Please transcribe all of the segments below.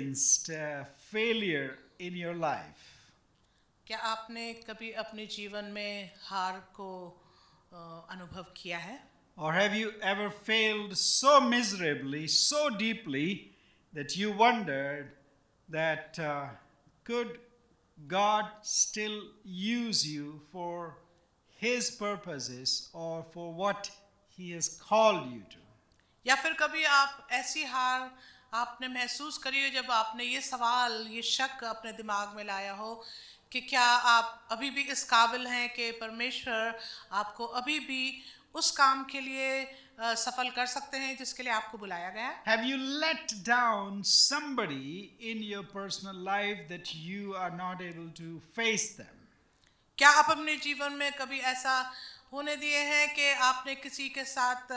experienced failure in your life? क्या आपने कभी अपने जीवन में हार को अनुभव किया है? Or have you ever failed so miserably, so deeply, that you wondered that could God still use you for His purposes or for what He has called you to? या फिर कभी आप ऐसी हार आपने महसूस करी हो जब आपने ये सवाल, ये शक अपने दिमाग में लाया हो कि क्या आप अभी भी इस काबिल हैं कि परमेश्वर आपको अभी भी उस काम के लिए सफल कर सकते हैं जिसके लिए आपको बुलाया गया है? Have you let down somebody in your personal life that you are not able to face them? क्या आप अपने जीवन में कभी ऐसा होने दिए हैं कि आपने किसी के साथ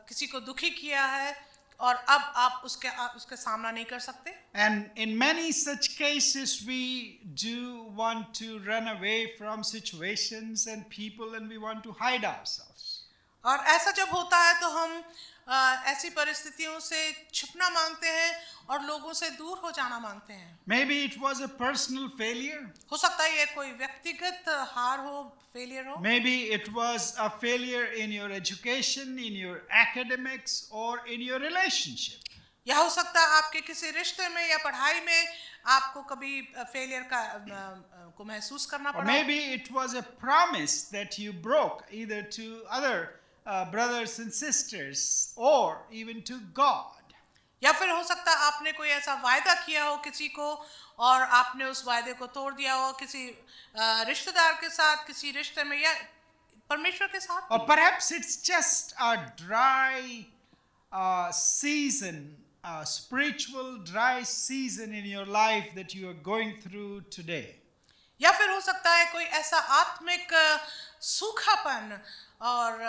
किसी को दुखी किया है और अब आप उसके सामना नहीं कर सकते? And in many such cases, we do want to run away from situations and people, and we want to hide ourselves. और ऐसा जब होता है तो हम ऐसी परिस्थितियों से छिपना मांगते हैं और लोगों से दूर हो जाना मांगते हैं। Maybe it was a personal failure. हो सकता है ये कोई व्यक्तिगत हार हो, फेलियर हो। Maybe it was a failure in your education, in your academics, or in your relationship. या हो सकता है आपके किसी रिश्ते में या पढ़ाई में आपको कभी फेलियर को महसूस करना Or पड़ा। maybe it was a promise that you broke either to other brothers and sisters or even to God. या फिर हो सकता है आपने कोई ऐसा वायदा किया हो किसी को और आपने उस वायदे को तोड़ दिया हो किसी रिश्तेदार के साथ, किसी रिश्ते में या परमेश्वर के साथ। Or perhaps it's just a dry season, a spiritual dry season in your life that you are going through today. या फिर हो सकता है कोई ऐसा आत्मिक सूखापन और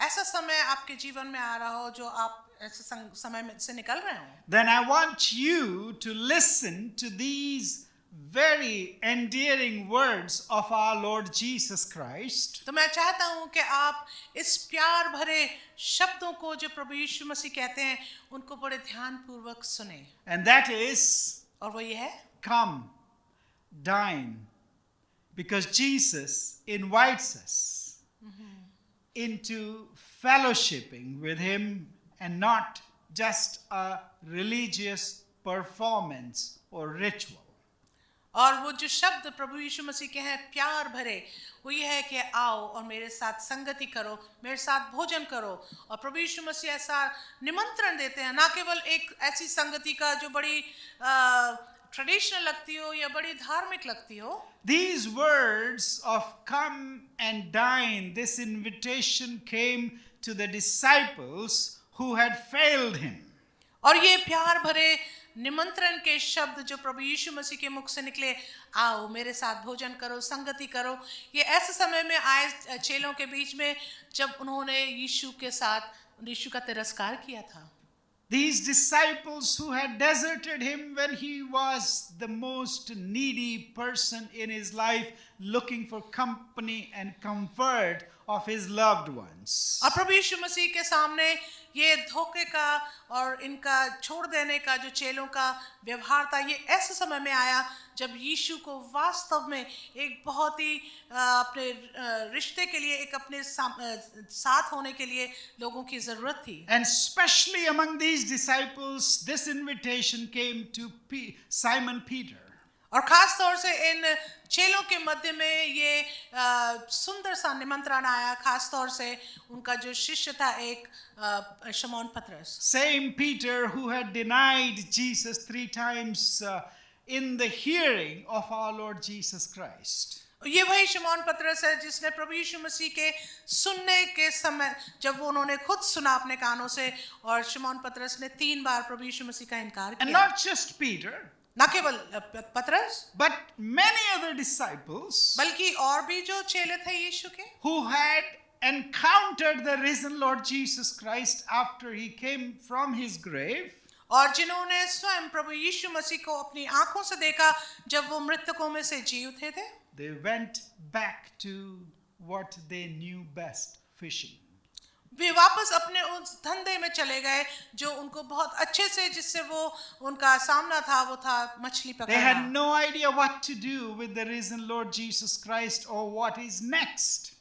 ऐसा समय आपके जीवन में आ रहा हो जो आप ऐसे समय में से निकल रहे हो। Then I want you to listen to these very endearing words of our Lord Jesus Christ. तो मैं चाहता हूं कि आप इस प्यार भरे शब्दों को जो प्रभु यीशु मसीह कहते हैं उनको बड़े ध्यानपूर्वक सुने। And that is, और वो ये है, come, dine, because Jesus invites us into fellowshipping with Him and not just a religious performance or ritual. और वो जो शब्द प्रभु यीशु मसीह के हैं प्यार भरे, वो ये है कि आओ और मेरे साथ संगति करो, मेरे साथ भोजन करो। और प्रभु यीशु मसीह ऐसा निमंत्रण देते हैं, ना केवल एक ऐसी संगति का जो बड़ी ट्रेडिशनल लगती हो या बड़ी धार्मिक लगती हो। These words of come and dine, this invitation came to the disciples who had failed Him. और ये प्यार भरे निमंत्रण के शब्द जो प्रभु यीशु मसीह के मुख से निकले, आओ मेरे साथ भोजन करो, संगति करो, ये ऐसे समय में आए चेलों के बीच में जब उन्होंने यीशु के साथ यीशु का तिरस्कार किया था। These disciples who had deserted Him when He was the most needy person in His life, looking for company and comfort of His loved ones. और प्रभु यीशु मसीह के सामने ये धोखे का और इनका छोड़ देने का जो चेलों का व्यवहार था, ये ऐसे समय में आया जब यीशु को वास्तव में एक बहुत ही अपने रिश्ते के लिए, एक अपने साथ होने के लिए लोगों की जरूरत थी। And especially among these disciples, this invitation came to Simon Peter. और खास तौर से इन चेलों के मध्य में ये सुंदर सा निमंत्रण आया, खास तौर से उनका जो शिष्य था एक शमौन पतरस। Same Peter who had denied Jesus 3 times in the hearing of our Lord Jesus Christ. ये वही शमौन पतरस है जिसने प्रभु यीशु मसीह के सुनने के समय जब वो उन्होंने खुद सुना अपने कानों से, और शमौन पतरस ने 3 बार प्रभु यीशु मसीह का इनकार And किया। not just Peter, ना केवल पतरस but many other disciples बल्कि और भी जो चेले थे यीशु के, who had encountered the risen Lord Jesus Christ after He came from His grave. और जिन्होंने स्वयं प्रभु यीशु मसीह को अपनी आंखों से देखा जब वो मृतकों में से जी उठे थे। They went back to what they knew best, fishing. वे वापस अपने उस धंधे में चले गए जो उनको बहुत अच्छे से, जिससे वो उनका सामना था, वो था मछली They had पकड़ना। no idea what to do with the risen Lord Jesus Christ or what is next.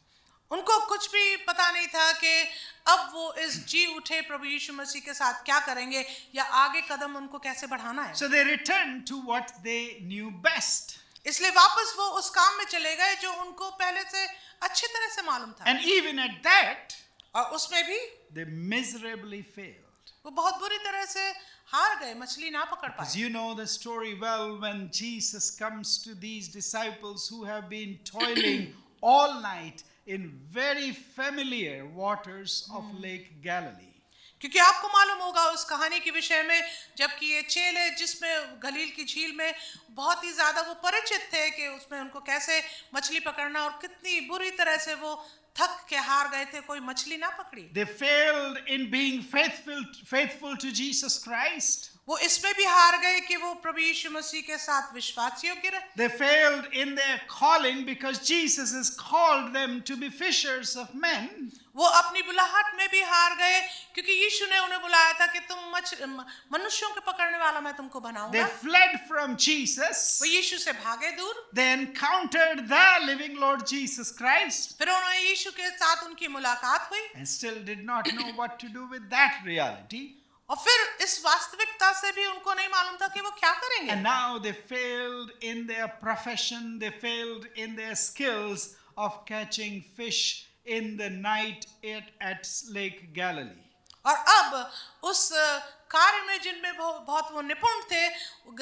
उनको कुछ भी पता नहीं था कि अब वो इस जी उठे प्रभु यीशु मसीह के साथ क्या करेंगे या आगे कदम उनको कैसे बढ़ाना है। So they returned to what they knew best. इसलिए वापस वो उस काम में चले गए जो उनको पहले से अच्छी तरह से मालूम था, And even at that, और उसमें भी they miserably failed. वो बहुत बुरी तरह से हार गए, मछली ना पकड़ As पाए। you know the story well, when Jesus comes to these disciples who have been toiling all night in very familiar waters of Lake Galilee. क्योंकि आपको मालूम होगा उस कहानी के विषय में, जबकि ये चेले जिसमें गलील की झील में बहुत ही ज्यादा वो परिचित थे कि उसमें उनको कैसे मछली पकड़ना, और कितनी बुरी तरह से वो थक के हार गए थे, कोई मछली ना पकड़ी। They failed in being faithful to Jesus Christ. वो इसमें भी हार गए कि वो प्रभु यीशु मसीह के साथ विश्वास योग्य रहे। They failed in their calling because Jesus has called them to be fishers of men. वो अपनी बुलाहट में भी हार गए क्योंकि यीशु ने उन्हें बुलाया था कि तुम मनुष्यों के पकड़ने वाला मैं तुमको They बनाऊंगा। fled from Jesus. वो यीशु से भागे दूर, They encountered the living Lord Jesus Christ फिर उन्होंने यीशु के साथ उनकी मुलाकात हुई, and still did not know what to do with that reality. और फिर इस वास्तविकता से भी उनको नहीं मालूम था कि वो क्या करेंगे। And now they failed in their profession, they failed in their skills of catching fish in the night at Lake Galilee. और अब उस कार्य में जिनमें बहुत वो निपुण थे,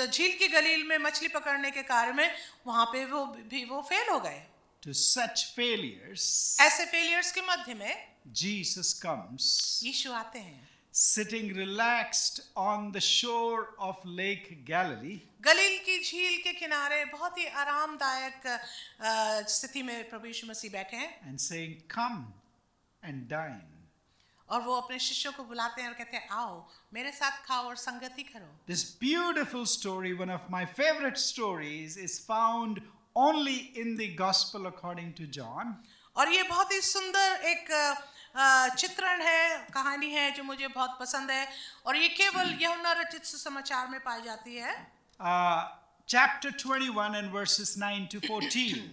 झील की गलील में मछली पकड़ने के कार्य में, वहां पे वो फेल हो गए। To such failures, ऐसे फेलियर्स के मध्य में Jesus comes, यीशु आते हैं, sitting relaxed on the shore of Lake Galilee. गलील की झील के किनारे बहुत ही आरामदायक स्थिति में प्रभु यीशु मसीह बैठे हैं, And saying, "Come and dine." और वो अपने शिष्यों को बुलाते हैं और कहते हैं, आओ मेरे साथ खाओ और संगति करो। This beautiful story, one of my favorite stories, is found only in the Gospel according to John. और ये बहुत ही सुंदर एक चित्रण है, कहानी है जो मुझे बहुत पसंद है, और ये केवल यूहन्ना रचित सुसमाचार में पाई जाती है। Chapter 21 and verses 9 to 14.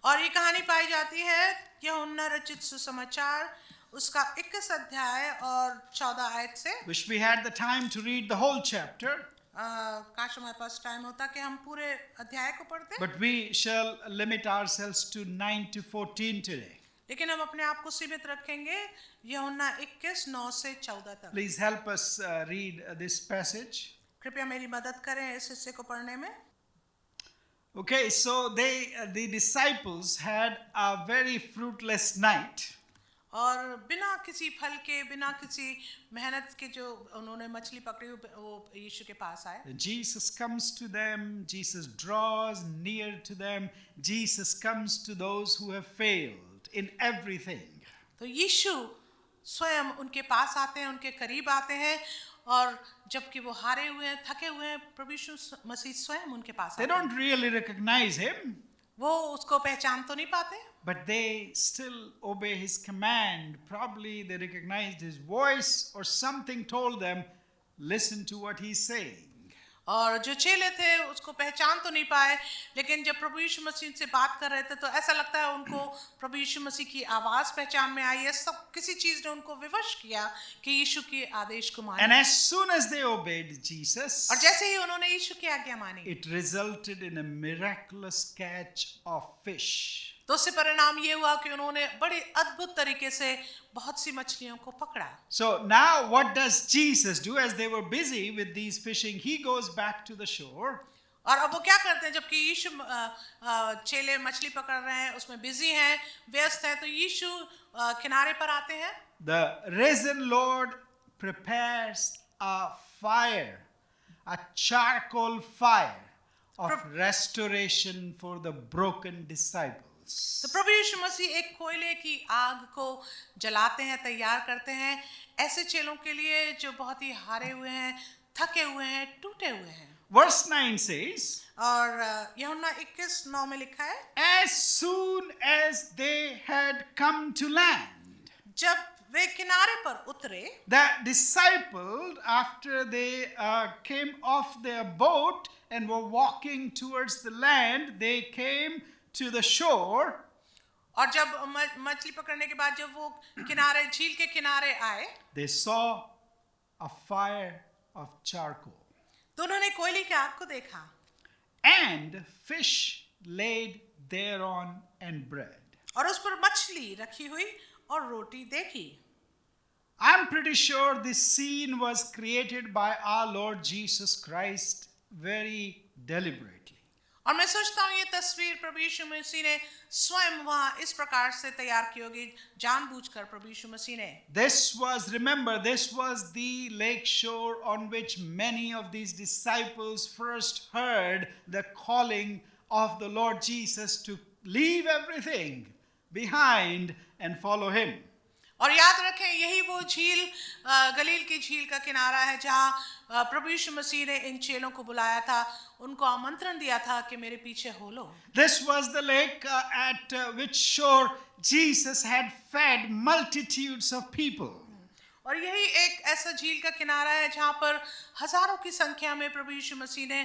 और ये कहानी पाई जाती है यूहन्ना रचित सुसमाचार उसका 21 अध्याय और 14 आयत से। Wish we had the time to read the whole chapter, काश हमारे पास टाइम होता कि हम पूरे अध्याय को पढ़ते, but we shall limit ourselves to 9 to 14 today. लेकिन हम अपने आप को सीमित रखेंगे यूहन्ना 21 9 से 14 तक। Please help us read this passage. कृपया मेरी मदद करें इस हिस्से को पढ़ने में। Okay, so the disciples had a very fruitless night. और बिना किसी फल के, बिना किसी मेहनत के जो उन्होंने मछली पकड़ी, वो यीशु के पास आए। Jesus comes to them, Jesus draws near to them, Jesus comes to those who have failed in everything. तो यीशु स्वयं उनके पास आते हैं, उनके करीब आते हैं, और जबकि वो हारे हुए हैं, थके हुए हैं, प्रभु यीशु मसीह स्वयं उनके पास They आते हैं। don't really recognize him, वो उसको पहचान तो नहीं पाते, but they still obey his command. Probably they recognized his voice or something told them, listen to what he's saying. और जो चेले थे उसको पहचान तो नहीं पाए, लेकिन जब प्रभु यीशु मसीह से बात कर रहे थे तो ऐसा लगता है उनको प्रभु यीशु मसीह की आवाज पहचान में आई है। सब किसी चीज ने उनको विवश किया कि यीशु के आदेश को And माने, as soon as they obeyed Jesus, और जैसे ही उन्होंने यीशु की आज्ञा मानी, it resulted in a miraculous catch of fish. तो उससे परिणाम ये हुआ कि उन्होंने बड़े अद्भुत तरीके से बहुत सी मछलियों को पकड़ा। So now what does Jesus do? As they were busy with these fishing, he goes back to the shore. और अब वो क्या करते हैं, जबकि यीशु चेले मछली पकड़ रहे हैं, उसमें बिजी हैं, व्यस्त हैं, तो यीशु किनारे पर आते हैं। The risen Lord prepares a fire, a charcoal fire of restoration for the broken disciples. तो प्रभु यीशु मसीह एक कोयले की आग को जलाते हैं, तैयार करते हैं ऐसे चेलों के लिए जो बहुत ही हारे हुए हैं, थके हुए हैं, टूटे हुए हैं। Verse 9 says, और यूहन्ना 21:9 में लिखा है, as soon as they had come to land. जब वे किनारे पर उतरे। The disciples, after they came off their boat and were walking towards the land, they came to the shore. और जब मछली पकड़ने के बाद जब वो किनारे झील के किनारे आए They saw a fire of charcoal तो उन्होंने कोयले की आग को देखा and fish laid thereon and bread. और उस पर मछली रखी हुई और रोटी देखी। I'm pretty sure this scene was created by our Lord Jesus Christ very deliberately. और मैं सोचता हूँ ये तस्वीर प्रभु यीशु मसीह ने स्वयं वहाँ इस प्रकार से तैयार की होगी, जानबूझकर प्रभु यीशु मसीह ने। Remember, this was the lake shore on which many of these disciples first heard the calling of the Lord Jesus to leave everything behind and follow him. और याद रखें यही वो झील गलील की झील का किनारा है जहाँ प्रभु यीशु मसीह ने इन चेलों को बुलाया था, उनको आमंत्रण दिया था कि मेरे पीछे हो लो। This was the lake at which shore Jesus had fed multitudes of people. और यही एक ऐसा झील का किनारा है जहाँ पर हजारों की संख्या में प्रभु यीशु मसीह ने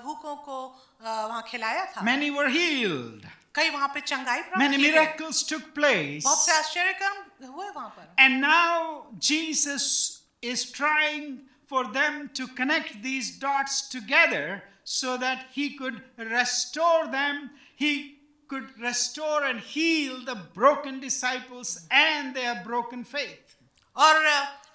भूखों को वहाँ खिलाया था। Many were healed. कई वहाँ पे चंगाई प्राप्त Many की गई। miracles took place. बहुत से आश्चर्य कर्म हुए वहाँ पर। And now Jesus is trying for them to connect these dots together so that he could restore them. He could restore and heal the broken disciples and their broken faith. और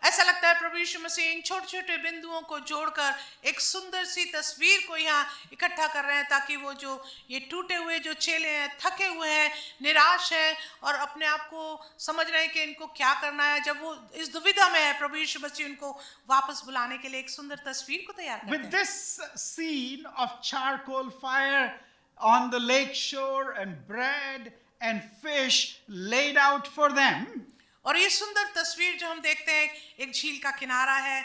ऐसा लगता है प्रभु यीशु मसीह इन छोटे छोटे बिंदुओं को जोड़कर एक सुंदर सी तस्वीर को यहाँ इकट्ठा कर रहे हैं ताकि वो जो ये टूटे हुए जो चेले हैं, थके हुए हैं, निराश हैं और अपने आप को समझ रहे हैं कि इनको क्या करना है, जब वो इस दुविधा में है प्रभु यीशु मसीह उनको वापस बुलाने के लिए एक सुंदर तस्वीर को तैयार करते हैं। With this scene of charcoal fire on the lake shore and bread and fish laid out for them, और ये सुंदर तस्वीर जो हम देखते हैं, एक झील का किनारा है,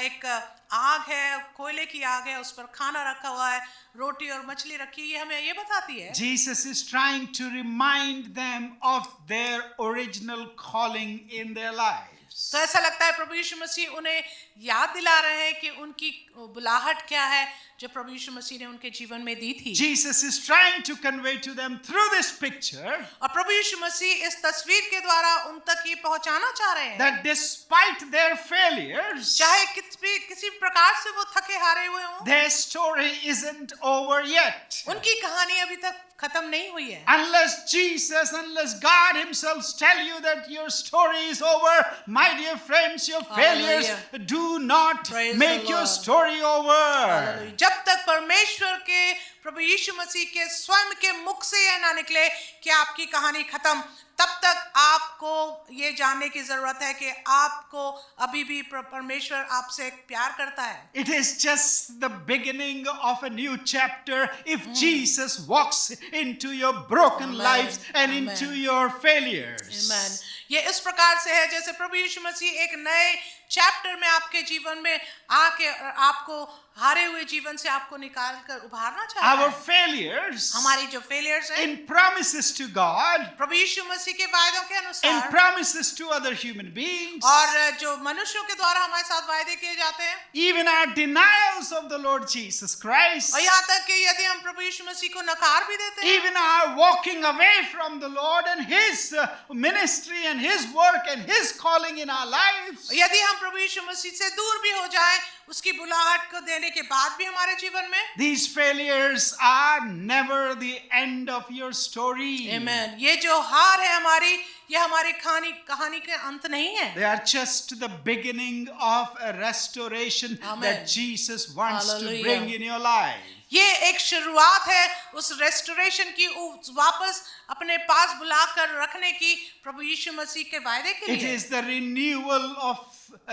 एक आग है, कोयले की आग है, उस पर खाना रखा हुआ है, रोटी और मछली रखी, ये हमें ये बताती है Jesus is trying to remind them of their original calling in their lives. तो ऐसा लगता है प्रभु यीशु मसीह उन्हें याद दिला रहे हैं कि उनकी बुलाहट क्या है जो प्रभु यीशु मसीह ने उनके जीवन में दी थी। Jesus is trying to convey to them through this picture और प्रभु यीशु मसीह इस तस्वीर के द्वारा उन तक ये पहुंचाना चाह रहे हैं that despite their failures, चाहे किसी प्रकार से वो थके हारे हुए हों, their story isn't over yet. उनकी कहानी अभी तक खत्म नहीं हुई है। Unless God himself tell you that your story is over, my dear friends, your failures do not Praise make the your Lord. story over. जब तक परमेश्वर के प्रभु यीशु मसीह के स्वयं के मुख से यह ना निकले कि आपकी कहानी खत्म, तब तक आपको ये जानने की जरूरत है कि आपको अभी भी परमेश्वर आपसे प्यार करता है। It is just the beginning of a new chapter if Jesus walks into your broken Amen. lives and Amen. into your failures. Amen. ये इस प्रकार से है जैसे प्रभु यीशु मसीह एक नए चैप्टर में आपके जीवन में आके आपको हारे हुए जीवन से आपको निकाल कर उभारना चाहता Our है। failures हमारी जो फेलियर्स हैं, in promises to God, प्रभु यीशु मसीह के वायदों के in अनुसार promises to other human beings, और जो मनुष्यों के द्वारा हमारे साथ वायदे किए जाते हैं, even our denials of the Lord Jesus Christ, और यहाँ तक कि यदि हम प्रभु यीशु मसीह को नकार भी देते हैं, even our walking away from the Lord and His ministry and His work and His calling in our lives, यदि हम प्रभु यीशु मसीह से दूर भी हो जाएं, उसकी बुलाहट को देने के बाद भी हमारे जीवन में, these failures are never the end of your story. आमेन, ये जो हार है हमारी, ये हमारी कहानी के अंत नहीं है। They are just the beginning of a restoration Amen. that Jesus wants Hallelujah. to bring in your life. ये एक शुरुआत है उस रेस्टोरेशन की, वापस अपने पास बुलाकर रखने की प्रभु यीशु मसीह के वायदे के It लिए। is the renewal of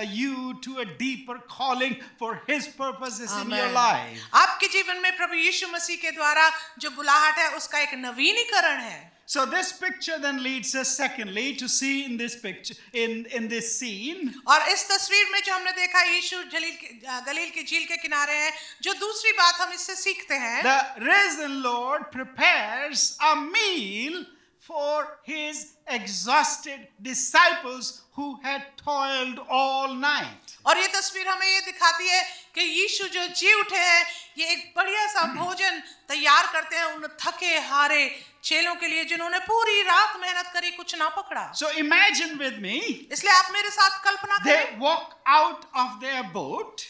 you to a deeper calling for His purposes in your amen. life. आपके जीवन में प्रभु यीशु मसीह के द्वारा जो बुलाहट है उसका एक नवीनीकरण है। So this picture then leads us secondly to see in this picture, in this scene, और इस तस्वीर में जो हमने देखा यीशु गलील की झील के किनारे है, जो दूसरी बात हम इससे सीखते हैं, the risen Lord prepares a meal for his exhausted disciples who had toiled all night. और ये तस्वीर हमें ये दिखाती है कि यीशु जो जी उठे हैं, ये एक बढ़िया सा भोजन तैयार करते हैं उन थके हारे चेलों के लिए जिन्होंने पूरी रात मेहनत करी, कुछ ना पकड़ा। So imagine with me, इसलिए आप मेरे साथ कल्पना they करें, walk out of their boat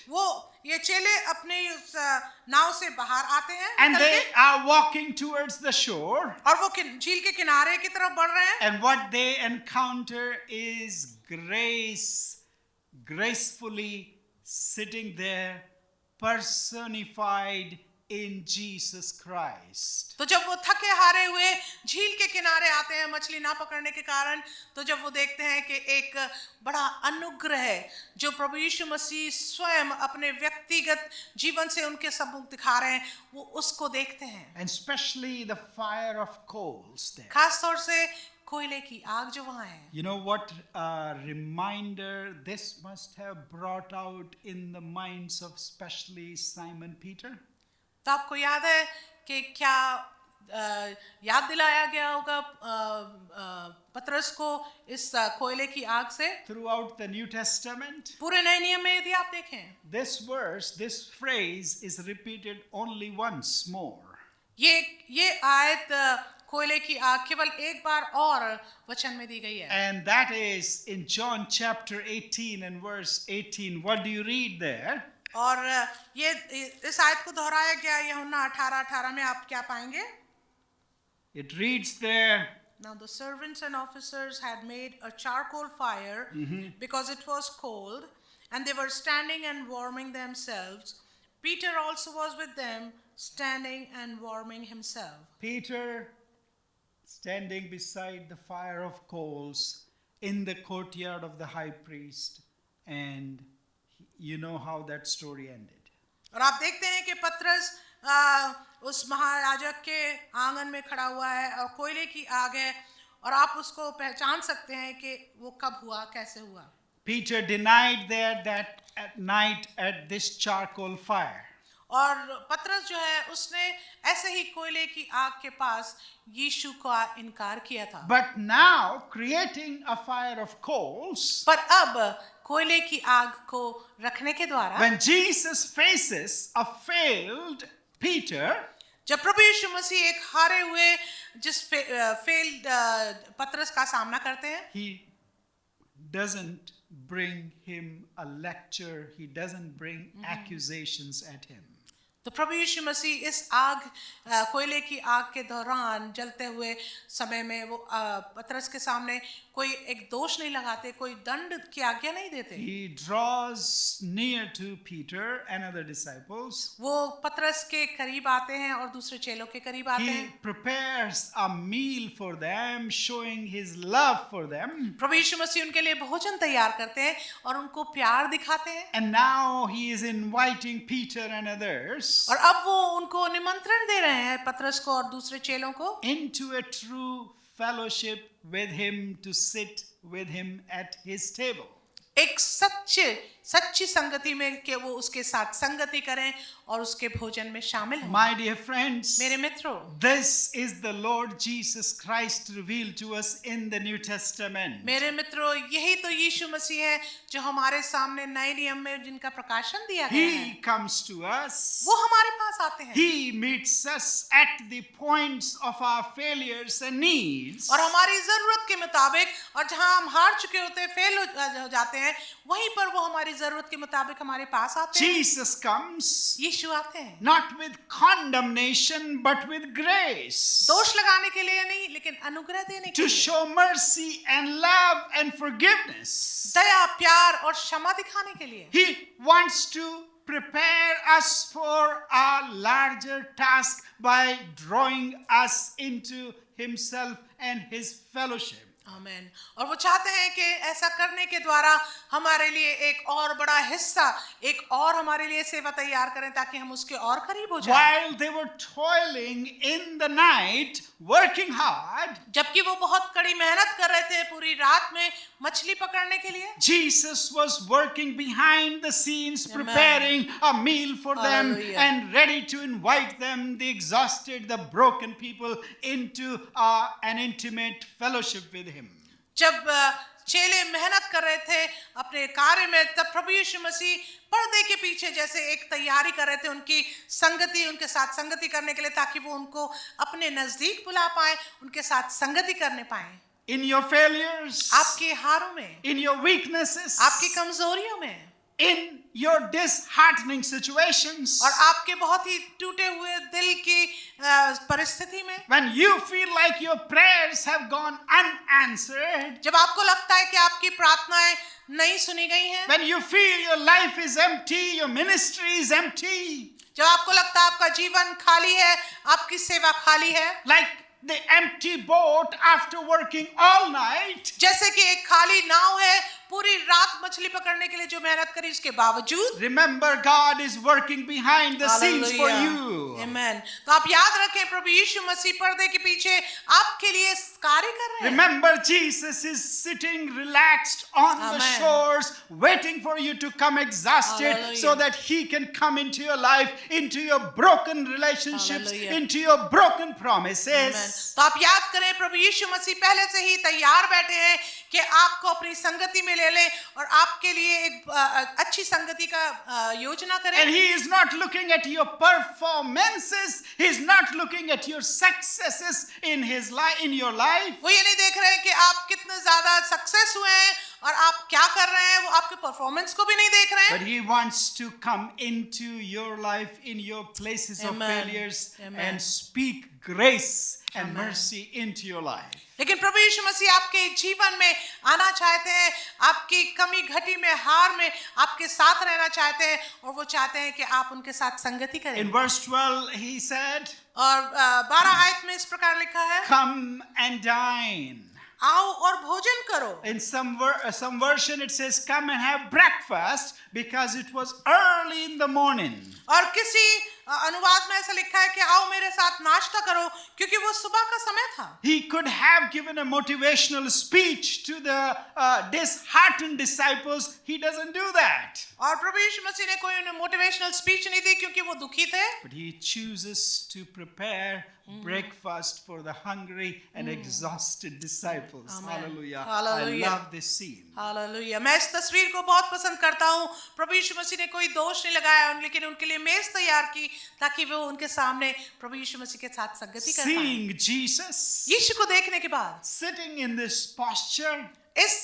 ये चेले अपने उस नाव से बाहर आते हैं and निकल they के, are walking towards the shore, और वो झील के किनारे की तरफ बढ़ रहे हैं, and what they encounter is gracefully sitting there, personified in Jesus Christ. तो जब वो थके हारे हुए झील के किनारे आते हैं मछली ना पकड़ने के कारण, तो जब वो देखते हैं कि एक बड़ा अनुग्रह है जो प्रभु यीशु मसीह स्वयं अपने व्यक्तिगत जीवन से उनके सम्मुख दिखा रहे हैं, वो उसको देखते हैं। And especially the fire of coals there. खास तौर से कोयले की आग जो वहां है। You know what reminder this must have brought out in the minds of especially Simon Peter? तो आपको याद है कि क्या याद दिलाया गया होगा पतरस को इस कोयले की आग से? Throughout the New Testament, पूरे नए नियम में यदि आप देखें, this phrase is repeated only once more. ये आयत कोयले की आग केवल एक बार और वचन में दी गई है, And that is in John chapter 18 and verse 18. What do you read there? और ये इस आयत को दोहराया गया यूहन्ना 18:18 में। आप क्या पाएंगे? It reads there, Now the servants and officers had made a charcoal fire because it was cold, and they were standing and warming themselves. Peter also was with them, standing and warming himself. Peter standing beside the fire of coals in the courtyard of the high priest, and you know how that story ended. और आप देखते हैं कि पतरस उस महायाजक के आंगन में खड़ा हुआ है और कोयले की आग है, और आप उसको पहचान सकते हैं कि वो कब हुआ, कैसे हुआ। Peter denied there that at night at this charcoal fire. और पतरस जो है उसने ऐसे ही कोयले की आग के पास यीशु का इनकार किया था। But now, creating a fire of coals, पर अब कोयले की आग को रखने के द्वारा when Jesus faces a failed Peter, जब प्रभु यीशु मसीह एक हारे हुए फेल्ड पतरस का सामना करते हैं, he doesn't bring him a lecture, he doesn't bring accusations at him. तो प्रभु यीशु मसीह इस कोयले की आग के दौरान जलते हुए समय में वो पतरस के सामने कोई एक दोष नहीं लगाते, कोई दंड की आज्ञा नहीं देते। He draws near to Peter and other disciples. वो पतरस के करीब आते हैं और दूसरे चेलों के करीब आते He हैं। prepares a meal for them, showing his love for them. प्रभु यीशु मसीह उनके लिए भोजन तैयार करते हैं और उनको प्यार दिखाते हैं। And now he is inviting Peter and others और अब वो उनको निमंत्रण दे रहे हैं, पतरस को और दूसरे चेलों को, into a true fellowship with him, to sit with him at his table. एक सच्ची संगति में कि वो उसके साथ संगति करें और उसके भोजन में शामिल हों। My dear friends, मेरे मित्रों, this is the Lord Jesus Christ revealed to us in the New Testament. मेरे मित्रों, यही तो यीशु मसीह है जो हमारे सामने नए नियम में जिनका प्रकाशन दिया गया है। He comes to us. वो हमारे पास आते हैं He meets us at the points of our failures and needs. और हमारी जरूरत के मुताबिक, और जहां हम हार चुके होते हैं, फेल हो जाते हैं, वहीं पर वो हमारी जरूरत के मुताबिक हमारे पास आते हैं। Jesus comes यीशु आते हैं not with condemnation but with grace, दोष लगाने के लिए नहीं, लेकिन अनुग्रह देने के to लिए, show mercy and love and forgiveness. दया, प्यार और क्षमा दिखाने के लिए। He wants to prepare us for a larger task by drawing us into himself and his fellowship. आमेन। और वो चाहते हैं कि ऐसा करने के द्वारा हमारे लिए एक और बड़ा हिस्सा, एक और हमारे लिए सेवा तैयार करें ताकि हम उसके और करीब हो जाएं। While they were toiling in the night, working hard, जबकि वो बहुत कड़ी मेहनत कर रहे थे पूरी रात में मछली पकड़ने के लिए, Jesus was working behind the scenes, Amen. preparing a meal for them Hallelujah. and ready to invite them, the exhausted, the broken people, into an intimate fellowship with Him. जब चेले मेहनत कर रहे थे अपने कार्य में, तब प्रभु यीशु मसीह पर्दे के पीछे जैसे एक तैयारी कर रहे थे उनकी संगति, उनके साथ संगति करने के लिए, ताकि वो उनको अपने नजदीक बुला पाए, उनके साथ संगति करने पाए। In your failures, आपके हारों में, in your weaknesses, आपकी कमजोरियों में, in your disheartening situations, और आपके बहुत ही टूटे हुए दिल की परिस्थिति में, when you feel like your prayers have gone unanswered, जब आपको लगता है कि आपकी प्रार्थनाएं नहीं सुनी गई हैं, when you feel your life is empty, your ministry is empty, जब आपको लगता है आपका जीवन खाली है, आपकी सेवा खाली है, like the empty boat after working all night, जैसे कि एक खाली नाव है पूरी रात मछली पकड़ने के लिए जो मेहनत करी, उसके बावजूद remember God is working behind the scenes for you. आमेन। तो आप याद रखें प्रभु यीशु मसीह पर्दे के पीछे आपके लिए कार्य कर रहे हैं। Remember Jesus is sitting relaxed on the Amen. shores waiting for you to come exhausted Hallelujah. so that He can come into your life, into your broken relationships, Hallelujah. into your broken amen. promises. तो आप याद करें प्रभु यीशु मसीह पहले से ही तैयार बैठे हैं कि आपको अपनी संगति में ले ले और आपके लिए एक अच्छी संगति का योजना करें। And He is not looking at your performances. He is not looking at your successes in your life. वो ये नहीं देख रहे हैं कि आप कितने ज्यादा सक्सेस हुए हैं और आप क्या कर रहे हैं, वो आपके परफॉर्मेंस को भी नहीं देख रहे But हैं। He wants to come into your life, in your places of Amen. failures, Amen. and speak grace and Amen. mercy into your life. लेकिन प्रभु यीशु मसीह आपके जीवन में आना चाहते हैं, आपकी कमी घटी में, हार में आपके साथ रहना चाहते हैं, और वो चाहते हैं कि आप उनके साथ संगति करें। In verse 12, He said, और 12 आयत में इस प्रकार लिखा है, come and dine. आओ और भोजन करो। In some version it says, come and have breakfast, because it was early in the morning. और किसी अनुवाद में ऐसा लिखा है कि आओ मेरे साथ नाश्ता करो, क्योंकि वो सुबह का समय था। He could have given a motivational speech to the disheartened disciples. He doesn't do that. और प्रभु यीशु मसीह ने कोई उन्हें मोटिवेशनल स्पीच नहीं दी क्योंकि वो दुखी थे, But He chooses to prepare breakfast for the hungry and exhausted disciples. Amen. Hallelujah. Hallelujah. I love this scene. Hallelujah. मैं इस तस्वीर को बहुत पसंद करता हूँ। प्रभु यीशु मसीह ने कोई दोष नहीं लगाया, लेकिन उनके लिए मेज तैयार की ताकि वो उनके सामने प्रभु यीशु मसीह के साथ संगति कर पाएं। Seeing Jesus यीशु को देखने के बाद, sitting in this posture इस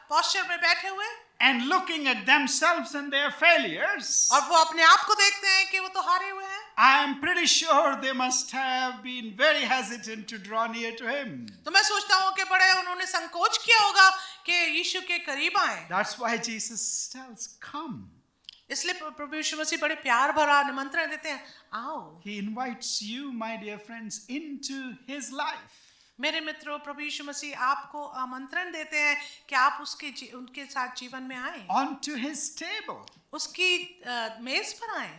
पोस्चर में बैठे हुए, and looking at themselves and their failures, और वो अपने आप को देखते हैं कि वो तो हारे हुए हैं, I am pretty sure they must have been very hesitant to draw near to Him. तो मैं सोचता हूँ कि बड़े उन्होंने संकोच किया होगा कि यीशु के करीब आए। That's why Jesus tells, come. इसलिए प्रभु यीशु मसीह बड़े प्यार भरा निमंत्रण देते हैं, आओ। He invites you, my dear friends, into His life. मेरे मित्रों, प्रभु यीशु मसीह आपको आमंत्रण देते हैं कि आप उनके साथ जीवन में आए, Onto His table. उसकी मेज पर आए।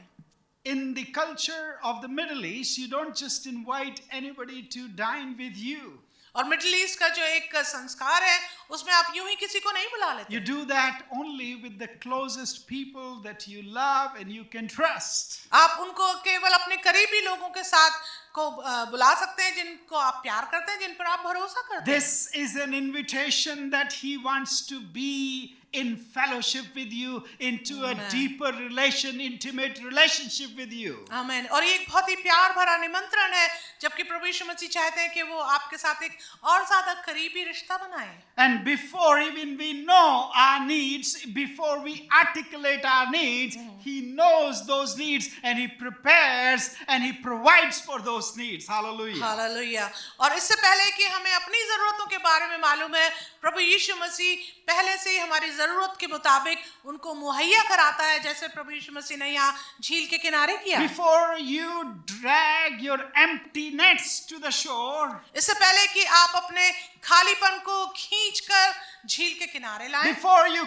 In the culture of the Middle East, you don't just invite anybody to dine with you. और मिडिल ईस्ट का जो एक संस्कार है, उसमें आप यूं ही किसी को नहीं बुला लेते। You do that only with the closest people that you love and you can trust. आप उनको केवल अपने करीबी लोगों के साथ को बुला सकते हैं जिनको आप प्यार करते हैं, जिन पर आप भरोसा करते हैं। This is an invitation that He wants to be in fellowship with you, into a Amen. deeper intimate relationship with you. आमीन। और ये एक बहुत ही प्यार भरा निमंत्रण है, जबकि प्रभु यीशु मसीह चाहते हैं कि वो आपके साथ एक और ज्यादा करीबी रिश्ता बनाए। And before even we know our needs, before we articulate our needs, He knows those needs and He prepares and He provides for those those needs. Hallelujah. Hallelujah. और इससे पहले कि हमें अपनी जरूरतों के बारे में मालूम है, प्रभु यीशु मसीह पहले से ही हमारी जरूरत के मुताबिक उनको मुहैया कराता है, जैसे प्रभु यीशु मसीह ने यहाँ झील के किनारे किया। Before you drag your empty nets to the shore, इससे पहले कि आप अपने खालीपन को खींचकर झील के किनारे लाएं, before you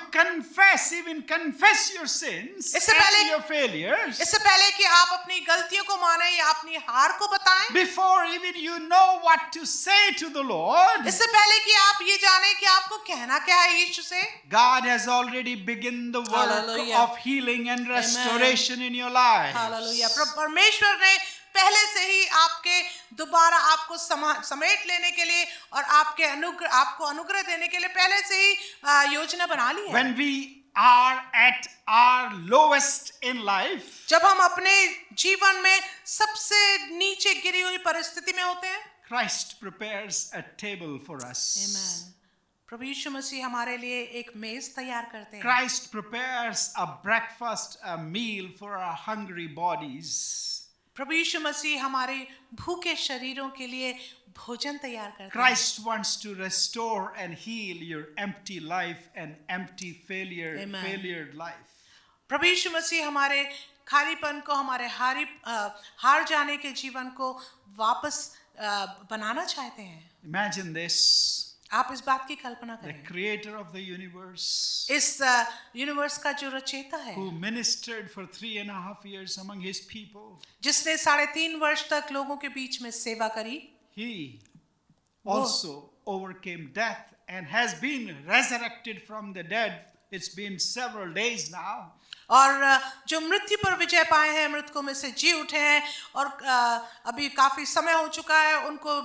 even confess your sins इससे पहले- and your failures, इससे पहले कि आप अपनी गलतियों को माने या अपनी हार को बताएं, before even you know what to say to the Lord, इससे पहले कि आप ये जाने कि आपको कहना क्या है यीशु से, God has already begun the work Hallelujah. of healing and restoration in your life. Hallelujah. परमेश्वर ने पहले से ही आपके दोबारा आपको समेट लेने के लिए और आपको अनुग्रह देने के लिए पहले से ही योजना बना ली है। When we are at our lowest in life, जब हम अपने जीवन में सबसे नीचे गिरी हुई परिस्थिति में होते हैं, Christ prepares a table for us. प्रभु यीशु मसीह हमारे लिए एक मेज तैयार करते हैं। Christ prepares a breakfast, a meal for our hungry bodies. प्रभु यीशु मसीह हमारे भूखे शरीरों के लिए भोजन तैयार करते हैं। Christ wants to restore and heal your empty life and empty failure life. प्रभु यीशु मसीह हमारे खालीपन को, हमारे हार जाने के जीवन को वापस बनाना चाहते हैं। Imagine this. आप इस बात की कल्पना The करें, creator of the universe, इस यूनिवर्स का जो रचयिता है, who ministered for 3.5 years among his people, जिसने 3.5 वर्ष तक लोगों के बीच में सेवा करी, he also overcame death and has been resurrected from the dead. It's been several days now. और जो मृत्यु पर विजय पाए हैं, मृतकों में से जी उठे हैं और अभी काफी समय हो चुका है उनको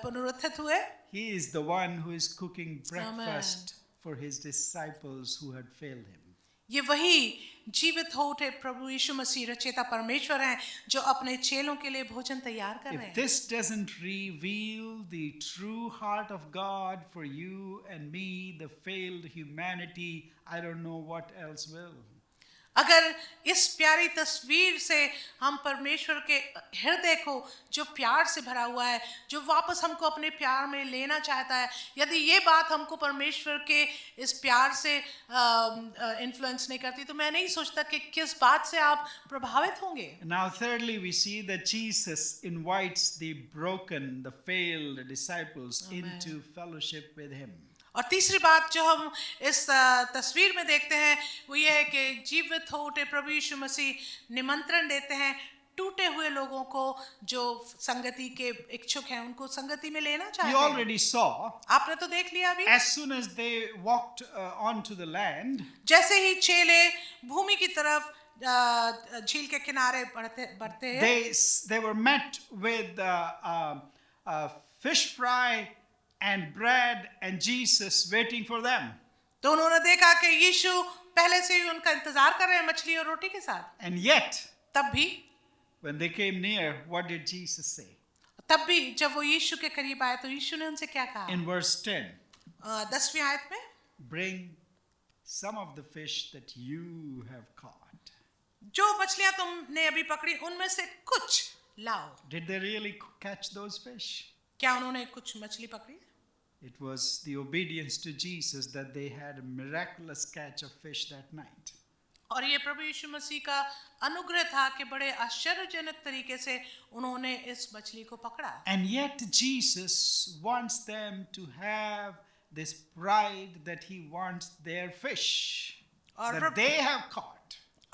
पुनरुत्थित हुए। He is the one who is cooking breakfast for his disciples who had failed him. ये वही जीवित हो उठे प्रभु यीशु मसीह रचयिता परमेश्वर हैं जो अपने चेलों के लिए भोजन तैयार कर रहे If हैं। this doesn't reveal the true heart of God for you and me, the failed humanity, I don't know what else will. अगर इस प्यारी तस्वीर से हम परमेश्वर के हृदय को जो प्यार से भरा हुआ है, जो वापस हमको अपने प्यार में लेना चाहता है, यदि ये बात हमको परमेश्वर के इस प्यार से इन्फ्लुएंस नहीं करती, तो मैं नहीं सोचता कि किस बात से आप प्रभावित होंगे। Now thirdly, we see that Jesus invites the broken, the failed disciples into fellowship with him. और तीसरी बात जो हम इस तस्वीर में देखते हैं वो ये है कि जीवित हो उठे प्रभु यीशु मसीह निमंत्रण देते हैं टूटे हुए लोगों को जो संगति के इच्छुक हैं, उनको संगति में लेना We चाहते हैं। already saw, आपने तो देख लिया अभी, as soon as they walked onto the land, जैसे ही चेले भूमि की तरफ झील के किनारे बढ़ते हैं, they were met with fish fry and bread and Jesus waiting for them. तो उन्होंने देखा कि यीशु पहले से ही उनका इंतजार कर रहे हैं मछली और रोटी के साथ। And yet, तब भी when they came near, what did Jesus say? तब भी जब वो यीशु के करीब आए तो यीशु ने उनसे क्या कहा? In verse 10, 10वीं आयत में, bring some of the fish that you have caught. जो मछलियां तुमने अभी पकड़ी उनमें से कुछ लाओ। Did they really catch those fish? क्या उन्होंने कुछ मछली पकड़ी? It was the obedience to Jesus that they had a miraculous catch of fish that night. और ये प्रभु यीशु मसीह का अनुग्रह था कि बड़े आश्चर्यजनक तरीके से उन्होंने इस मछली को पकड़ा। And yet Jesus wants them to have this pride that he wants their fish that they have caught.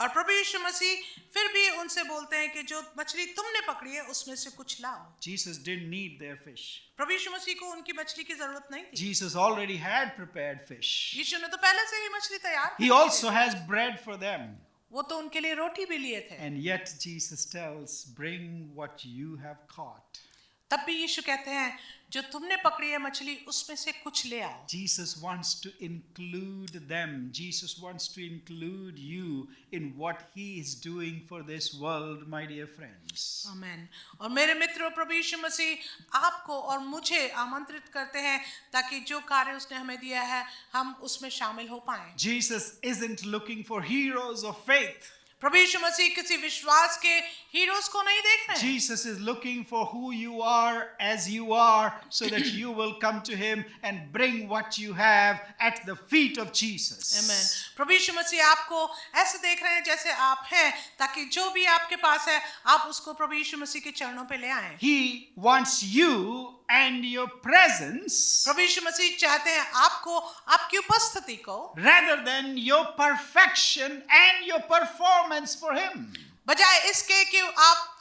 और प्रभु यीशु मसीह फिर भी उनसे बोलते हैं कि जो मछली तुमने पकड़ी है उसमें से कुछ लाओ। Jesus didn't need their fish. प्रभु यीशु मसीह को उनकी मछली की जरूरत नहीं थी। Jesus already had prepared fish. यीशु ने तो पहले से ही मछली तैयार He also has bread for them. वो तो उनके लिए रोटी भी लिए थे। And yet Jesus tells, bring what you have caught. तब भी यीशु कहते हैं जो तुमने पकड़ी है मछली उसमें से कुछ ले आओ। Jesus wants to include them. Jesus wants to include you in what he is doing for this world, my dear friends. आमेन। और मेरे मित्रों, प्रभु यीशु मसीह आपको और मुझे आमंत्रित करते हैं ताकि जो कार्य उसने हमें दिया है हम उसमें शामिल हो पाएं। Jesus isn't looking for heroes of faith. प्रभु यीशु मसीह किसी विश्वास के हीरोज को नहीं देख रहे हैं। Jesus is looking for who you are as you are so that you will come to him and bring what you have at the feet of Jesus. Amen. प्रभु यीशु मसीह आपको ऐसे देख रहे हैं जैसे आप हैं, ताकि जो भी आपके पास है आप उसको प्रभु यीशु मसीह के चरणों पे ले आएं। He wants you and your presence प्रभु यीशु मसीह चाहते हैं आपको, आपकी उपस्थिति को, rather than your perfection and your performance for him. बजाय इसके कि आप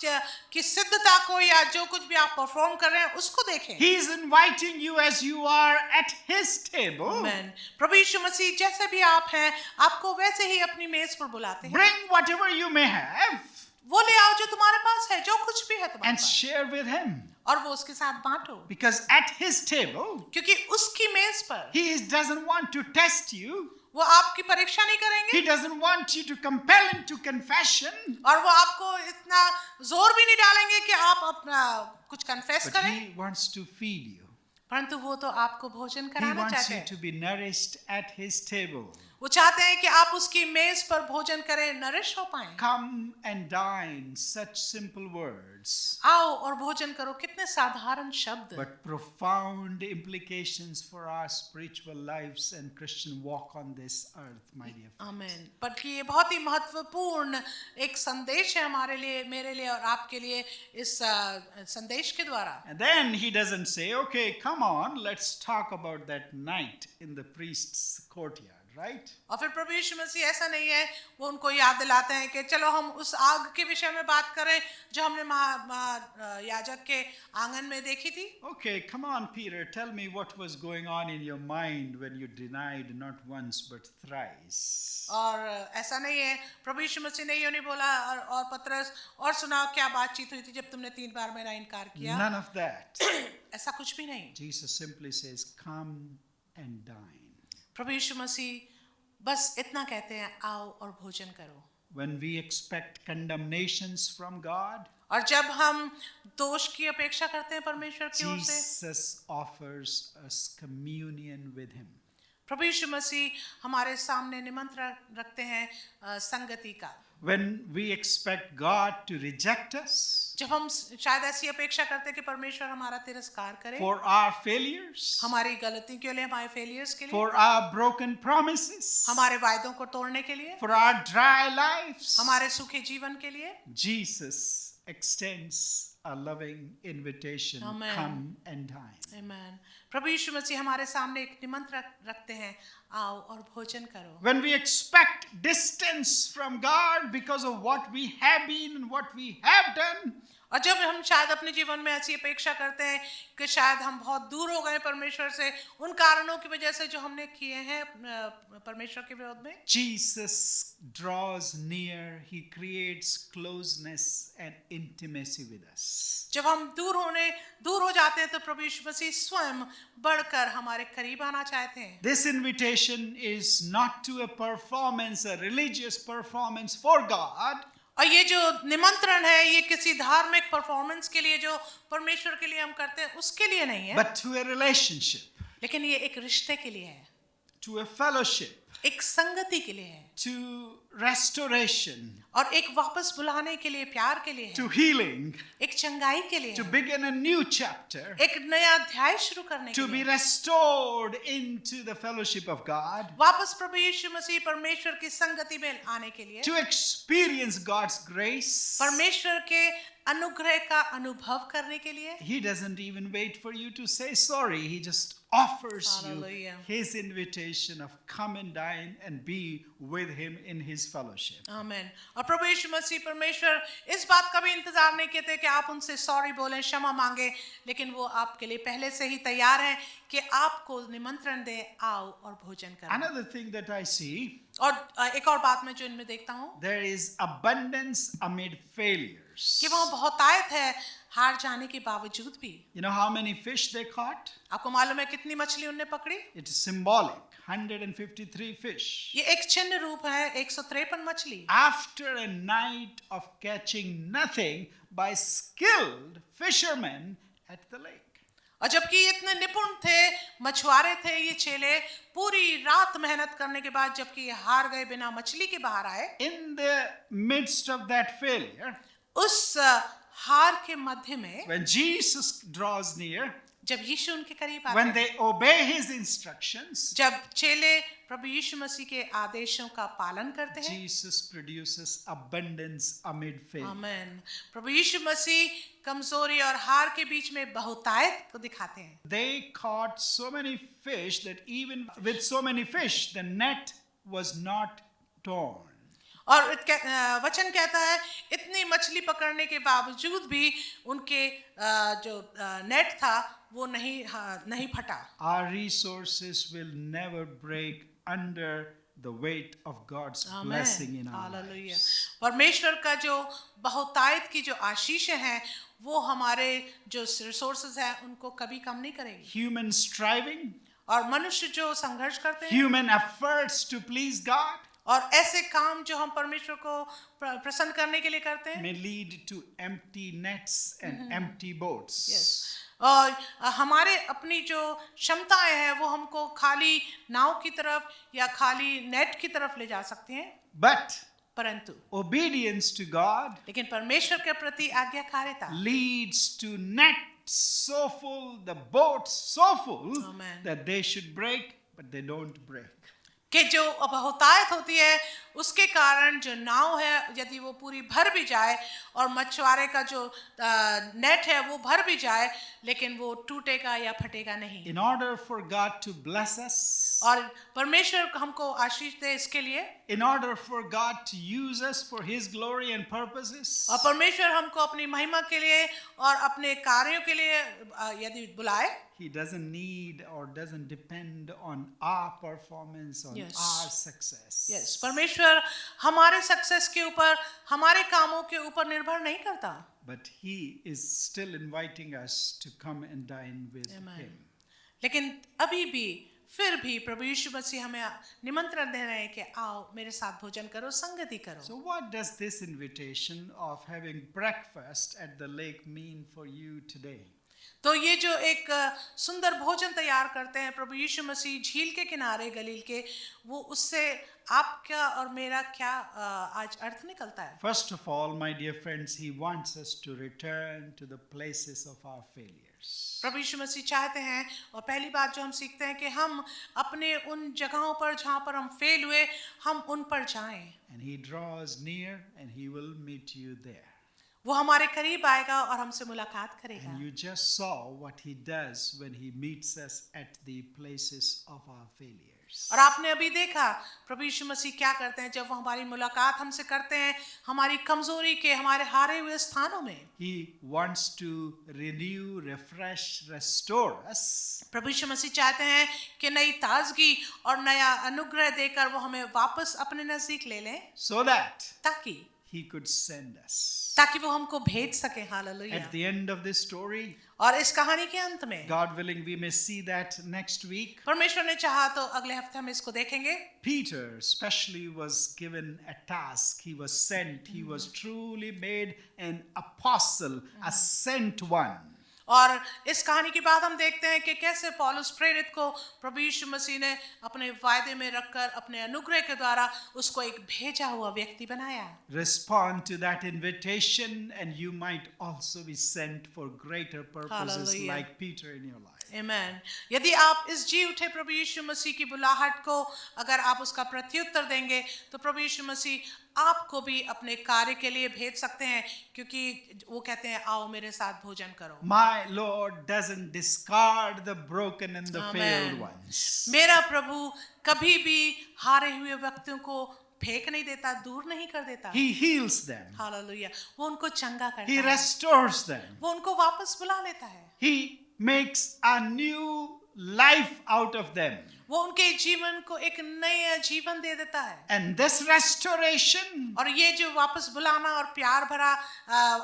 की सिद्धता को या जो कुछ भी आप परफॉर्म कर रहे हैं उसको देखें। He is inviting you as you are at his table. Amen. प्रभु यीशु मसीह जैसे भी आप हैं आपको वैसे ही अपनी मेज पर बुलाते हैं। Bring whatever you may have वो ले आओ जो तुम्हारे पास है, जो कुछ भी है तुम्हारे and pass, share with him. और वो उसके साथ बांटो। Because at his table, क्योंकि उसकी मेज पर doesn't want to test you. वो आपकी परीक्षा नहीं करेंगे, He doesn't want you to compel him to confession. और वो आपको इतना जोर भी नहीं डालेंगे कि आप अपना कुछ कन्फेस But करें, he wants to feed you. परंतु वो तो आपको भोजन He कराना wants चाहते you हैं। to be nourished at his table. वो चाहते हैं कि आप उसकी मेज पर भोजन करें, नरिश हो पाएं। Come and dine, such simple words, आओ और भोजन करो, कितने साधारण शब्द, but profound implications for our spiritual lives and Christian walk on this earth, my dear friends. आमेन। बल्कि ये बहुत ही महत्वपूर्ण एक संदेश है हमारे लिए, मेरे लिए और आपके लिए, इस संदेश के द्वारा। And then he doesn't say, okay, come on, let's talk about that night in the priest's courtyard, right? और फिर प्रभु यीशु मसीह ऐसा नहीं है, वो उनको याद दिलाते हैं कि चलो हम उस आग के विषय में बात करें जो हमने याजक के आंगन में देखी थी। Okay, come on, Peter, tell me what was going on in your mind when you denied not once but thrice. और ऐसा नहीं है, प्रभु यीशु मसीह ने यूं नहीं बोला और पतरस और सुनाओ क्या बातचीत हुई थी जब तुमने 3 बार मेरा इनकार किया। None of that. ऐसा कुछ भी नहीं। Jesus simply says, come and dine. प्रभु यीशु मसीह बस इतना कहते हैं, आओ और भोजन करो। When we expect condemnations from God, और जब हम दोष की अपेक्षा करते हैं परमेश्वर की ओर से, Jesus offers us communion with him. प्रभु यीशु मसीह हमारे सामने निमंत्रण रखते हैं संगति का। When we expect God to reject us जब हम शायद ऐसी अपेक्षा करते हैं कि परमेश्वर हमारा तिरस्कार करे, for our failures, हमारी गलती के लिए, हमारे फेलियर्स के लिए, for our broken promises, हमारे वायदों को तोड़ने के लिए, for our dry lives, हमारे सूखे जीवन के लिए, Jesus extends a loving invitation. Amen. Come and dine. आमीन। प्रभु यीशु मसीह हमारे सामने एक निमंत्रण रखते हैं, आओ और भोजन करो। When we expect distance from God because of what we have been and what we have done, और जब हम शायद अपने जीवन में ऐसी अपेक्षा करते हैं कि शायद हम बहुत दूर हो गए परमेश्वर से उन कारणों की वजह से जो हमने किए हैं परमेश्वर के विरोध में, Jesus draws near. He creates closeness and intimacy with us. जब हम दूर हो जाते हैं तो प्रभु यीशु मसीह स्वयं बढ़कर हमारे करीब आना चाहते हैं। This invitation is not to a performance, a religious performance for God, और ये जो निमंत्रण है ये किसी धार्मिक परफॉर्मेंस के लिए जो परमेश्वर के लिए हम करते हैं उसके लिए नहीं है, but to a relationship, लेकिन ये एक रिश्ते के लिए है, to a fellowship, एक संगति के लिए है, to restoration, और एक वापस बुलाने के लिए, प्यार के लिए है, to healing, एक चंगाई के लिए to है, begin a new chapter, एक नया अध्याय शुरू करने के to be लिए, restored into the fellowship of God, वापस प्रभु यीशु मसीह परमेश्वर की संगति में आने के लिए, to experience God's grace. परमेश्वर के अनुग्रह का अनुभव करने के लिए। He doesn't even wait for you to say sorry. He just offers Hallelujah. you his invitation of come and dine and be with him in his fellowship. आमीन। और प्रभु यीशु मसीह परमेश्वर इस बात का भी इंतजार नहीं करते कि आप उनसे सॉरी बोलें, क्षमा मांगे, लेकिन वो आपके लिए पहले से ही तैयार हैं कि आपको निमंत्रण दे, आओ और भोजन करो। Another thing that I see, और एक और बात मैं जो इनमें देखता हूँ there is abundance amid failures. कि वहाँ बहुतायत है हार जाने के बावजूद भी। You know how many fish they caught? आपको मालूम है कितनी मछली उनने पकड़ी? It is symbolic. 153 fish. ये एक चिन्ह रूप है, 153 मछली। After a night of catching nothing by skilled fishermen at the lake. और जबकि ये इतने निपुण थे, मछुआरे थे ये चेले, पूरी रात मेहनत करने के बाद जबकि ये हार गए, बिना मछली के बाहर आए, In the midst of that failure, उस हार के मध्य में when Jesus draws near, जब यीशु उनके करीब आते when हैं, they obey his instructions, जब चेले प्रभु यीशु मसीह के आदेशों का पालन करते हैं, Jesus produces abundance amid failure. आमीन, प्रभु यीशु मसीह कमजोरी और हार के बीच में बहुतायत को दिखाते हैं। They caught so many fish that even with so many fish, the net was not torn. और वचन कहता है इतनी मछली पकड़ने के बावजूद भी उनके जो नेट था वो नहीं फटा। Our resources will never break under the weight of God's blessing in our hallelujah. lives. परमेश्वर का जो बहुतायत की जो आशीष है वो हमारे जो रिसोर्सेज हैं उनको कभी कम नहीं करेगी। Human striving, और मनुष्य जो संघर्ष करते हैं, human efforts to please God और ऐसे काम जो हम परमेश्वर को प्रसन्न करने के लिए करते हैं, may lead to empty nets and empty boats. और हमारे अपनी जो क्षमताएं हैं वो हमको खाली नाव की तरफ या खाली नेट की तरफ ले जा सकते हैं, But परंतु obedience to God लेकिन परमेश्वर के प्रति आज्ञाकारिता leads to nets so full, the boats so full Amen. that they should break, but they don't break. कि जो बहुतायत होती है उसके कारण जो नाव है यदि वो पूरी भर भी जाए और मछुआरे का जो नेट है वो भर भी जाए लेकिन वो टूटेगा या फटेगा नहीं। In order for God to bless us, और परमेश्वर हमको आशीष दे इसके लिए, in order for God to use us for His glory and purposes, और परमेश्वर हमको अपनी महिमा के लिए और अपने कार्यों के लिए यदि बुलाए, He doesn't need or doesn't depend on our performance, on Yes. our success. Yes, परमेश्वर हमारे सक्सेस के ऊपर, हमारे कामों के ऊपर निर्भर नहीं करता, But He is still inviting us to come and dine with Amen. Him. लेकिन अभी भी फिर भी प्रभु यीशु मसीह हमें निमंत्रण दे रहे हैं कि आओ मेरे साथ भोजन करो, संगति करो। So, what does this invitation of having breakfast at the lake mean for you today? तो ये जो एक सुंदर भोजन तैयार करते हैं प्रभु यीशु मसीह झील के किनारे गलील के, वो उससे आपका और मेरा क्या आज अर्थ निकलता है? First of all, my dear friends, He wants us to return to the places of our failures. प्रभु यीशु मसीह चाहते हैं, और पहली बात जो हम सीखते हैं कि हम अपने उन जगहों पर जहाँ पर हम फेल हुए हम उन पर जाएं। And He draws near and He will meet you there. वो हमारे करीब आएगा और हमसे मुलाकात करेगा। And you just saw what He does when He meets us at the places of our failures. और आपने अभी देखा प्रभु यीशु मसीह क्या करते हैं जब वो हमारी मुलाकात हमसे करते हैं हमारी कमजोरी के, हमारे हारे हुए स्थानों में। He wants to renew, refresh, restore us. प्रभु यीशु मसीह चाहते हैं कि नई ताजगी और नया अनुग्रह देकर वो हमें वापस अपने नजदीक ले लें, So that ताकि He could send us. वो हमको भेज सके। Hallelujah. At the end of this story, और इस कहानी के अंत में God willing, we may see that next week. परमेश्वर ने चाहा तो अगले हफ्ते हम इसको देखेंगे। Peter especially was given a task. He was sent. He was truly made an apostle, a sent one. और इस कहानी के बाद हम देखते हैं कि कैसे पौलुस प्रेरित को प्रभु यीशु मसीह ने अपने वायदे में रखकर अपने अनुग्रह के द्वारा उसको एक भेजा हुआ व्यक्ति बनाया। Respond to that invitation and you might also be sent for greater purposes. Hallelujah. Like Peter in your life. आमीन। यदि आप इस जी उठे प्रभु यीशु मसीह की बुलाहट को अगर आप उसका प्रत्युत्तर देंगे तो प्रभु यीशु मसीह आपको भी अपने कार्य के लिए भेज सकते हैं, क्योंकि वो कहते हैं आओ मेरे साथ भोजन करो। My Lord doesn't discard the broken and the failed ones. मेरा प्रभु कभी भी हारे हुए व्यक्तियों को फेंक नहीं देता, दूर नहीं कर देता। He heals them. हालेलुया। वो उनको चंगा करता He है, restores them. वो उनको वापस बुला लेता है, He makes a new life out of them. वो उनके जीवन को एक नया जीवन दे देता है। And this restoration, और ये जो वापस बुलाना और प्यार भरा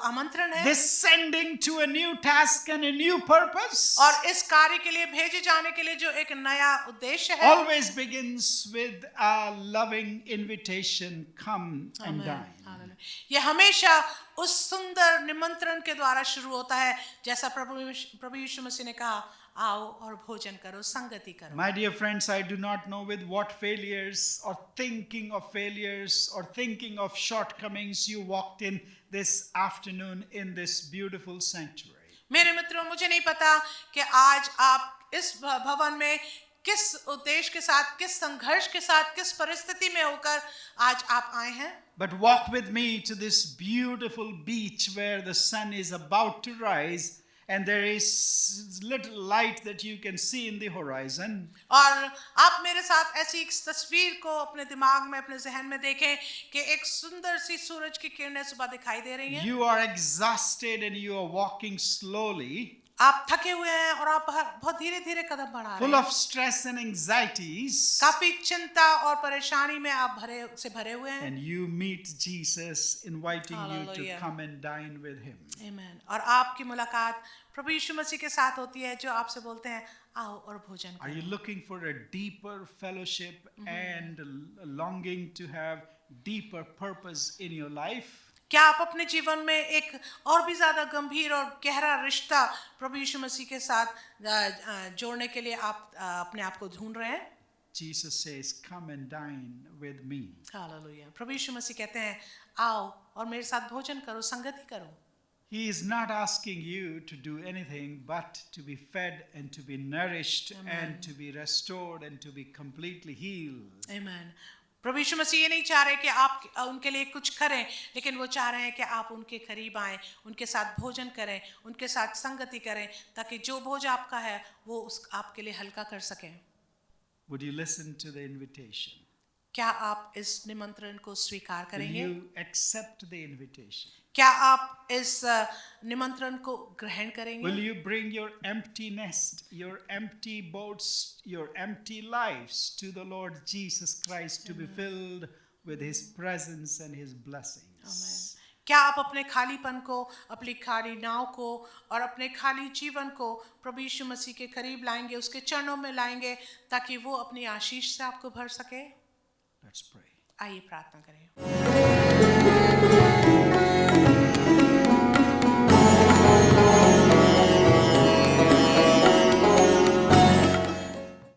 आमंत्रण है, this sending to a new task and a new purpose, और इस कार्य के लिए भेजे जाने के लिए जो एक नया उद्देश्य है, always begins with a loving invitation, come and Amen. dine. Hallelujah. ये हमेशा उस सुंदर निमंत्रण के द्वारा शुरू होता है, जैसा प्रभु यीशु मसीह ने कहा, आओ और भोजन करो, संगति करो। My dear friends, I do not know with what failures or thinking of failures or thinking of shortcomings you walked in this afternoon in this beautiful sanctuary. मेरे मित्रों, मुझे नहीं पता कि आज आप इस भवन में किस उद्देश्य के साथ, किस संघर्ष के साथ, किस परिस्थिति में होकर आज आप आए हैं। But walk with me to this beautiful beach where the sun is about to rise and there is little light that you can see in the horizon. और आप मेरे साथ ऐसी एक तस्वीर को अपने दिमाग में, अपने जहन में देखें कि एक सुंदर सी सूरज की किरणें सुबह दिखाई दे रही हैं। You are exhausted and you are walking slowly, आप थके हुए हैं और आप बहुत धीरे धीरे कदम बढ़ा रहे full हैं। of stress and anxieties, काफी चिंता और परेशानी में आप भरे हुए हैं। and you meet Jesus inviting you to Hallelujah. come and dine with him. आमीन। और आपकी मुलाकात प्रभु यीशु मसीह के साथ होती है, जो आपसे बोलते हैं, आओ और भोजन Are करो। you looking for a deeper fellowship and longing to have deeper purpose in your life? क्या आप अपने जीवन में एक और भी ज्यादा गंभीर और गहरा रिश्ता प्रभु यीशु मसीह के साथ जोड़ने के लिए आप अपने आप को ढूंढ रहे हैं? Jesus says, come and dine with me. Hallelujah. प्रभु यीशु मसीह कहते हैं, आओ और मेरे साथ भोजन करो, संगति करो। He is not asking you to do anything but to be fed and to be nourished and to be restored and to be completely healed. आमीन। प्रभु यीशु मसीह ये नहीं चाह रहे कि आप उनके लिए कुछ करें, लेकिन वो चाह रहे हैं कि आप उनके करीब आएं, उनके साथ भोजन करें, उनके साथ संगति करें, ताकि जो बोझ आपका है वो आपके लिए हल्का कर सकें। Would you listen to the invitation? क्या आप इस निमंत्रण को स्वीकार Will करेंगे? you accept the invitation? क्या आप इस निमंत्रण को ग्रहण करेंगे? Will you bring your empty nest, your empty boats, your empty lives to the Lord Jesus Christ to be filled with His presence and His blessings? आमीन। क्या आप अपने खालीपन को, अपनी खाली नाव को और अपने खाली जीवन को प्रभु यीशु मसीह के करीब लाएंगे, उसके चरणों में लाएंगे, ताकि वो अपनी आशीष से आपको भर सके? Let's pray. आइए प्रार्थना करें।